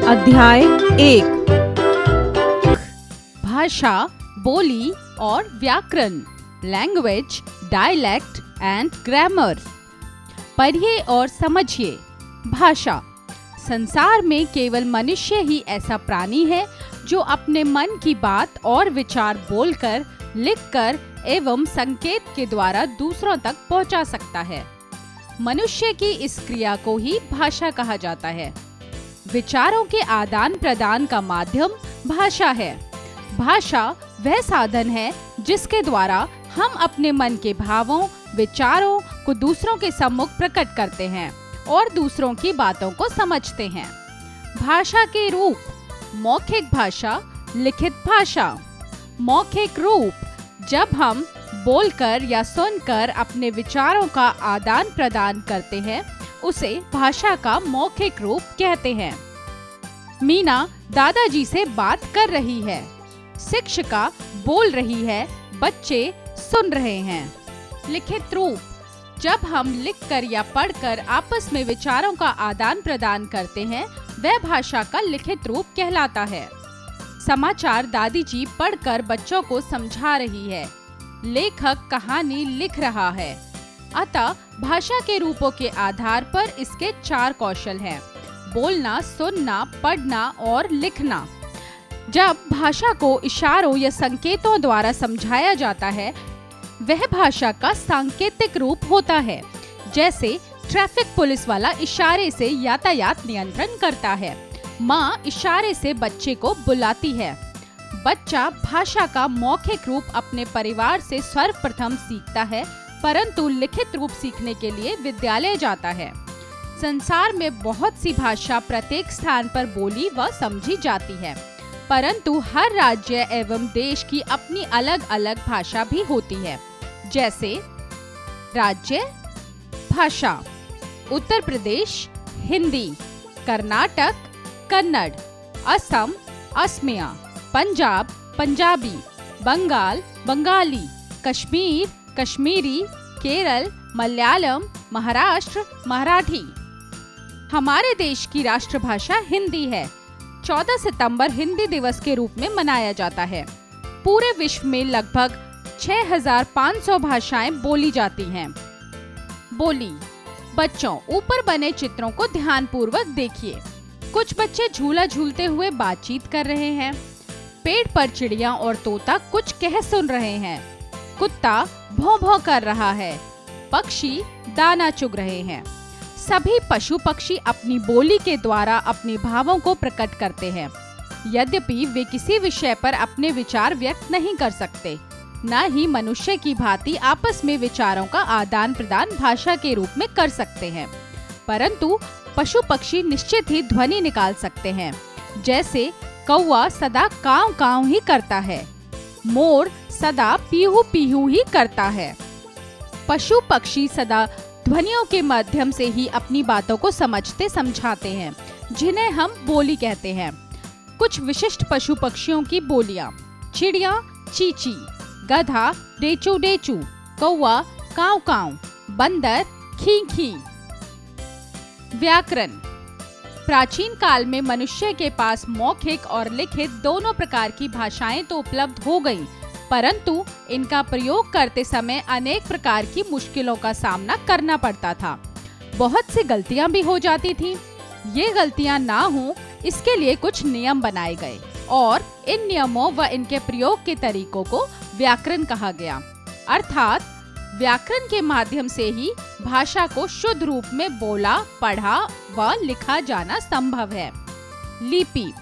अध्याय 1 भाषा, बोली और व्याकरण, लैंग्वेज, डायलेक्ट एंड ग्रामर। पढ़िए और समझिए। भाषा। संसार में केवल मनुष्य ही ऐसा प्राणी है जो अपने मन की बात और विचार बोलकर, लिखकर एवं संकेत के द्वारा दूसरों तक पहुंचा सकता है। मनुष्य की इस क्रिया को ही भाषा कहा जाता है। विचारों के आदान प्रदान का माध्यम भाषा है। भाषा वह साधन है जिसके द्वारा हम अपने मन के भावों, विचारों को दूसरों के सम्मुख प्रकट करते हैं और दूसरों की बातों को समझते हैं। भाषा के रूप: मौखिक भाषा, लिखित भाषा। मौखिक रूप: जब हम बोलकर या सुनकर अपने विचारों का आदान प्रदान करते हैं, उसे भाषा का मौखिक रूप कहते हैं। मीना दादाजी से बात कर रही है। शिक्षिका बोल रही है, बच्चे सुन रहे हैं। लिखित रूप: जब हम लिखकर या पढ़कर आपस में विचारों का आदान प्रदान करते हैं, वह भाषा का लिखित रूप कहलाता है। समाचार दादी जी पढ़कर बच्चों को समझा रही है। लेखक कहानी लिख रहा है। अतः भाषा के रूपों के आधार पर इसके 4 कौशल हैं: बोलना, सुनना, पढ़ना और लिखना। जब भाषा को इशारों या संकेतों द्वारा समझाया जाता है, वह भाषा का सांकेतिक रूप होता है। जैसे ट्रैफिक पुलिस वाला इशारे से यातायात नियंत्रण करता है। माँ इशारे से बच्चे को बुलाती है। बच्चा भाषा का मौखिक रूप अपने परिवार से सर्वप्रथम सीखता है, परंतु लिखित रूप सीखने के लिए विद्यालय जाता है। संसार में बहुत सी भाषा प्रत्येक स्थान पर बोली व समझी जाती है, परंतु हर राज्य एवं देश की अपनी अलग अलग भाषा भी होती है। जैसे राज्य भाषा: उत्तर प्रदेश हिंदी, कर्नाटक कन्नड़, असम असमिया, पंजाब पंजाबी, बंगाल बंगाली, कश्मीर कश्मीरी, केरल मलयालम, महाराष्ट्र मराठी। हमारे देश की राष्ट्रभाषा हिंदी है। 14 सितंबर हिंदी दिवस के रूप में मनाया जाता है। पूरे विश्व में लगभग 6500 भाषाएं बोली जाती हैं। बोली: बच्चों, ऊपर बने चित्रों को ध्यानपूर्वक देखिए। कुछ बच्चे झूला झूलते हुए बातचीत कर रहे हैं। पेड़ पर चिड़िया और तोता कुछ कह सुन रहे हैं। कुत्ता भौं भौं कर रहा है। पक्षी दाना चुग रहे हैं। सभी पशु पक्षी अपनी बोली के द्वारा अपने भावों को प्रकट करते हैं। यद्यपि वे किसी विषय पर अपने विचार व्यक्त नहीं कर सकते, न ही मनुष्य की भांति आपस में विचारों का आदान प्रदान भाषा के रूप में कर सकते हैं, परंतु पशु पक्षी निश्चित ही ध्वनि निकाल सकते हैं। जैसे कौवा सदा काव काव ही करता है, मोर सदा पीहू पीहू ही करता है। पशु पक्षी सदा ध्वनियों के माध्यम से ही अपनी बातों को समझते समझाते हैं, जिन्हें हम बोली कहते हैं। कुछ विशिष्ट पशु पक्षियों की बोलियां: चिड़िया चीची, गधा डेचू डेचू, कौवा काव काव, बंदर खी खी। व्याकरण: प्राचीन काल में मनुष्य के पास मौखिक और लिखित दोनों प्रकार की भाषाएं तो उपलब्ध हो गईं, परंतु इनका प्रयोग करते समय अनेक प्रकार की मुश्किलों का सामना करना पड़ता था। बहुत सी गलतियां भी हो जाती थीं। ये गलतियां ना हो, इसके लिए कुछ नियम बनाए गए और इन नियमों व इनके प्रयोग के तरीकों को व्याकरण कहा गया। अर्थात व्याकरण के माध्यम से ही भाषा को शुद्ध रूप में बोला, पढ़ा व लिखा जाना संभव है। लिपि: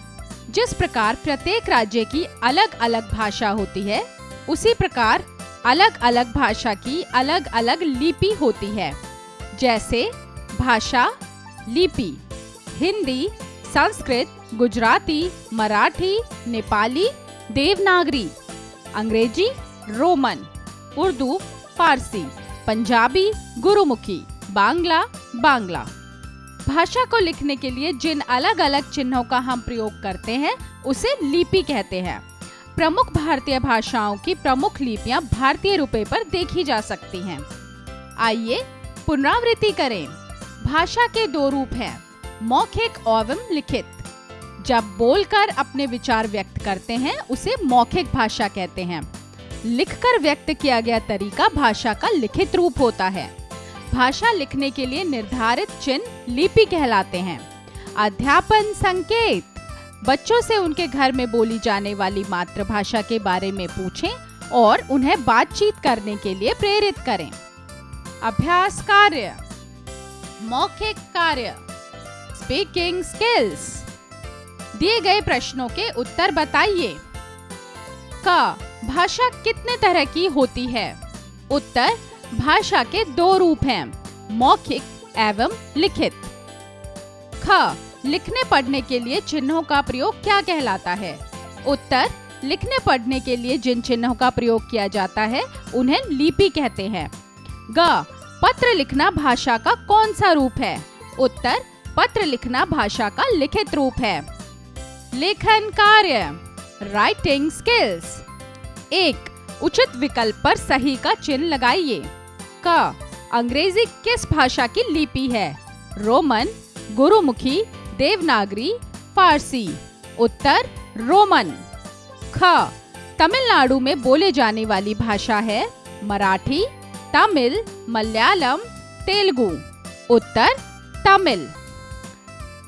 जिस प्रकार प्रत्येक राज्य की अलग अलग भाषा होती है, उसी प्रकार अलग अलग भाषा की अलग अलग लिपि होती है। जैसे भाषा लिपि: हिंदी, संस्कृत, गुजराती, मराठी, नेपाली, देवनागरी, अंग्रेजी, रोमन, उर्दू, फारसी, पंजाबी, गुरुमुखी, बांग्ला बांग्ला। भाषा को लिखने के लिए जिन अलग अलग चिन्हों का हम प्रयोग करते हैं, उसे लिपि कहते हैं। प्रमुख भारतीय भाषाओं की प्रमुख लिपियां भारतीय रुपए पर देखी जा सकती हैं। आइए पुनरावृत्ति करें। भाषा के 2 रूप हैं, मौखिक एवं लिखित। जब बोलकर अपने विचार व्यक्त करते हैं उसे मौखिक भाषा कहते हैं। लिखकर व्यक्त किया गया तरीका भाषा का लिखित रूप होता है। भाषा लिखने के लिए निर्धारित चिन्ह लिपि कहलाते हैं। अध्यापन संकेत, बच्चों से उनके घर में बोली जाने वाली मातृभाषा के बारे में पूछें और उन्हें बातचीत करने के लिए प्रेरित करें। अभ्यास कार्य, मौखिक कार्य, स्पीकिंग स्किल्स। दिए गए प्रश्नों के उत्तर बताइए। क, भाषा कितने तरह की होती है? उत्तर, भाषा के 2 रूप हैं, मौखिक एवं लिखित। ख, लिखने पढ़ने के लिए चिन्हों का प्रयोग क्या कहलाता है? उत्तर, लिखने पढ़ने के लिए जिन चिन्हों का प्रयोग किया जाता है उन्हें लिपि कहते हैं। ग, पत्र लिखना भाषा का कौन सा रूप है? उत्तर, पत्र लिखना भाषा का लिखित रूप है। लेखन कार्य, राइटिंग स्किल्स। 1, उचित विकल्प पर सही का चिन्ह लगाइए। क, अंग्रेजी किस भाषा की लिपि है? रोमन, गुरुमुखी, देवनागरी, फारसी। उत्तर, रोमन। ख, तमिलनाडु में बोले जाने वाली भाषा है मराठी, तमिल, मलयालम, तेलुगु। उत्तर, तमिल।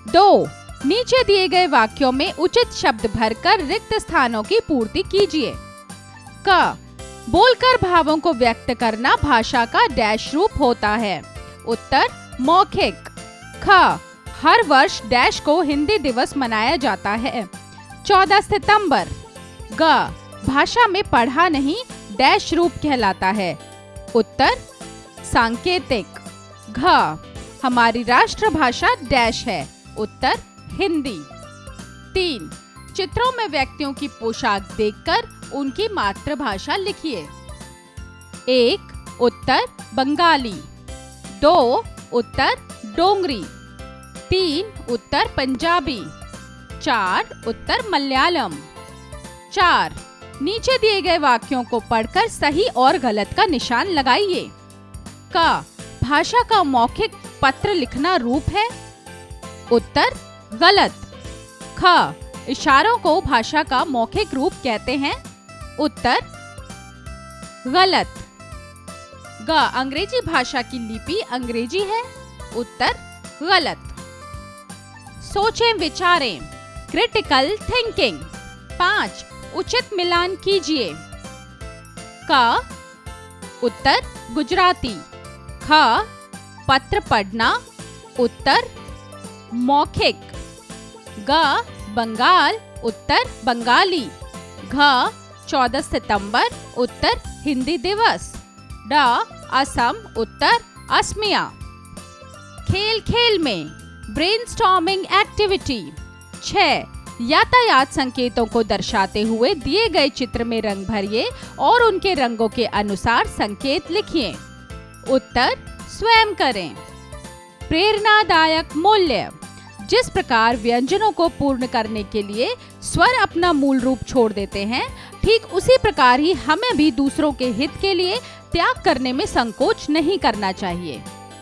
2, नीचे दिए गए वाक्यों में उचित शब्द भरकर रिक्त स्थानों की पूर्ति कीजिए। क, बोलकर भावों को व्यक्त करना भाषा का डैश रूप होता है। उत्तर, मौखिक। ख, हर वर्ष डैश को हिंदी दिवस मनाया जाता है, 14 सितंबर। ग, भाषा में पढ़ा नहीं डैश रूप कहलाता है। उत्तर, सांकेतिक। घ, हमारी राष्ट्रभाषा डैश है। उत्तर, हिंदी। 3, चित्रों में व्यक्तियों की पोशाक देखकर उनकी मातृभाषा लिखिए। 1, उत्तर बंगाली। 2, उत्तर डोंगरी। 3, उत्तर पंजाबी। 4, उत्तर मलयालम। 4, नीचे दिए गए वाक्यों को पढ़कर सही और गलत का निशान लगाइए। क, भाषा का मौखिक पत्र लिखना रूप है। उत्तर, गलत। ख, इशारों को भाषा का मौखिक रूप कहते हैं। उत्तर, गलत। ग, अंग्रेजी भाषा की लिपि अंग्रेजी है। उत्तर, गलत। सोचें विचारें, क्रिटिकल थिंकिंग। 5, उचित मिलान कीजिए। क, उत्तर गुजराती। ख, पत्र पढ़ना। उत्तर, मौखिक। ग, बंगाल। उत्तर, बंगाली। घ, 14 सितंबर। उत्तर, हिंदी दिवस। ड, असम। उत्तर, असमिया। खेल खेल में, ब्रेनस्टॉर्मिंग एक्टिविटी। 6, यातायात संकेतों को दर्शाते हुए दिए गए चित्र में रंग भरिए और उनके रंगों के अनुसार संकेत लिखिए। उत्तर, स्वयं करें। प्रेरणादायक मूल्य, जिस प्रकार व्यंजनों को पूर्ण करने के लिए स्वर अपना मूल रूप छोड़ देते हैं, ठीक उसी प्रकार ही हमें भी दूसरों के हित के लिए त्याग करने में संकोच नहीं करना चाहिए।